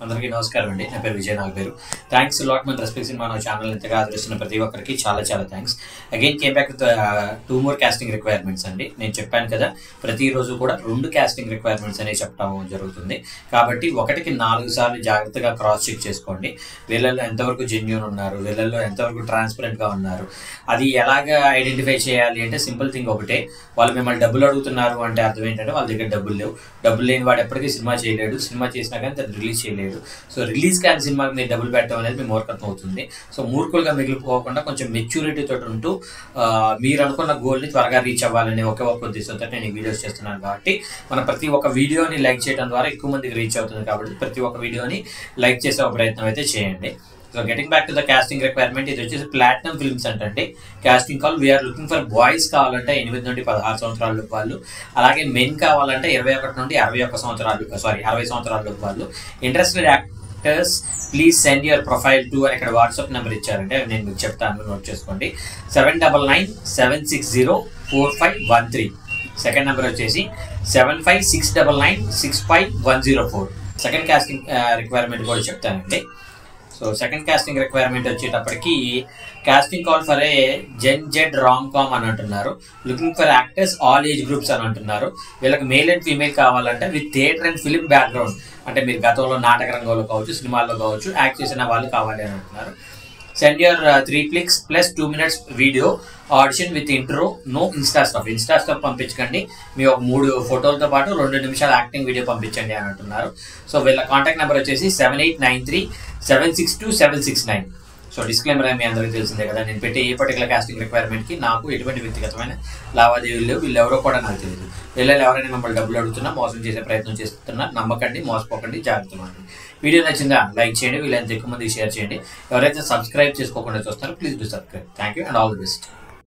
అందరికీ నమస్కారం అండి. నా పేరు విజయ్ నాగపేరు. థ్యాంక్స్ లాట్ మన రెస్పెక్ట్ సినిమా ఛానల్ ఇంతగా ఆదరిస్తున్న ప్రతి ఒక్కరికి చాలా చాలా thanks. Again came back with 2 more casting requirements అండి. నేను చెప్పాను కదా, ప్రతిరోజు కూడా 2 కాస్టింగ్ రిక్వైర్మెంట్స్ అనేవి చెప్పడం జరుగుతుంది. కాబట్టి ఒకటికి 4 సార్లు జాగ్రత్తగా క్రాస్ చెక్ చేసుకోండి. వీళ్ళల్లో ఎంతవరకు జెన్యూన్ ఉన్నారు, వీళ్ళల్లో ఎంతవరకు ట్రాన్స్పరెంట్గా ఉన్నారు. అది ఎలాగ ఐడెంటిఫై చేయాలి అంటే సింపుల్ థింగ్ ఒకటే, వాళ్ళు మిమ్మల్ని డబ్బులు అడుగుతున్నారు అంటే అర్థం ఏంటంటే వాళ్ళ దగ్గర డబ్బులు లేవు. డబ్బులు లేని వాడు ఎప్పటికీ సినిమా చేయలేడు. సినిమా చేసినా కానీ దాన్ని రిలీజ్ చేయలేడు. సో రిలీజ్ కాని సినిమాకి మీరు డబ్బులు పెట్టడం అనేది మీ మూర్ఖత్వం అవుతుంది. సో మూర్ఖులుగా మిగిలిపోకుండా కొంచెం మెచ్యూరిటీ తోటి ఉంటూ మీరు అనుకున్న గోల్ని త్వరగా రీచ్ అవ్వాలని ఒకే ఒక ఉద్దేశంతో నేను ఈ వీడియోస్ చేస్తున్నాను. కాబట్టి మన ప్రతి ఒక్క వీడియోని లైక్ చేయడం ద్వారా ఎక్కువ మందికి రీచ్ అవుతుంది. కాబట్టి ప్రతి ఒక్క వీడియోని లైక్ చేసే ఒక ప్రయత్నం అయితే చేయండి. So getting back to the casting requirement, ఇది వచ్చేసి ప్లాటినం ఫిల్మ్స్ అంటే casting call. We are looking for boys కావాలంటే 8 నుండి 16 సంవత్సరాల లోపు వాళ్ళు, అలాగే మెన్ కావాలంటే 21 నుండి 61 సంవత్సరాలు 60 సంవత్సరాల లోపు వాళ్ళు. Interested actors please send your profile to అని ఇక్కడ వాట్సాప్ నెంబర్ ఇచ్చారంటే నేను మీకు చెప్తాను, నోట్ చేసుకోండి. 7997604513. సెకండ్ నెంబర్ వచ్చేసి 7569965104. సెకండ్ కాస్టింగ్ రిక్వైర్మెంట్ కూడా చెప్తానండి. సో సెకండ్ కాస్టింగ్ రిక్వైర్మెంట్ వచ్చేటప్పటికి casting call for a Gen Z rom com అని అంటున్నారు. Looking for actors all age groups అని అంటున్నారు. వీళ్ళకి మేల్ అండ్ ఫీమేల్ కావాలంటే with theatre and film background, అంటే మీరు గతంలో నాటక రంగంలో కావచ్చు, సినిమాల్లో కావచ్చు యాక్ట్ చేసిన వాళ్ళు కావాలి అని అంటున్నారు. Send your 3 clicks plus 2 minutes video audition with intro, no insta stuff పంపించకండి. మీ ఒక 3 ఫోటోలతో పాటు 2 నిమిషాల యాక్టింగ్ వీడియో పంపించండి అని అంటున్నారు. సో వీళ్ళ కాంటాక్ట్ నెంబర్ వచ్చేసి 7893762769. సో డిస్క్లైమర్ మీ అందరికీ తెలిసిందే కదా, నేను పెట్టే ఏ పర్టికులర్ కాస్టింగ్ రిక్వైర్మెంట్కి నాకు ఎటువంటి వ్యక్తిగతమైన లావాదేవీలు లేవు. వీళ్ళు ఎవరో కూడా నాకు తెలియదు. వీళ్ళు ఎవరైనా మిమ్మల్ని డబ్బులు అడుగుతున్నా, మోసం చేసే ప్రయత్నం చేస్తున్నా నమ్మకండి, మోసపోకండి, జాగ్రత్తగా ఉండండి. వీడియో నచ్చిందా లైక్ చేయండి, వీళ్ళంత ఎక్కువ మందికి షేర్ చేయండి. ఎవరైతే సబ్స్క్రైబ్ చేసుకోకుండా చూస్తారో please do subscribe. Thank you and all the best.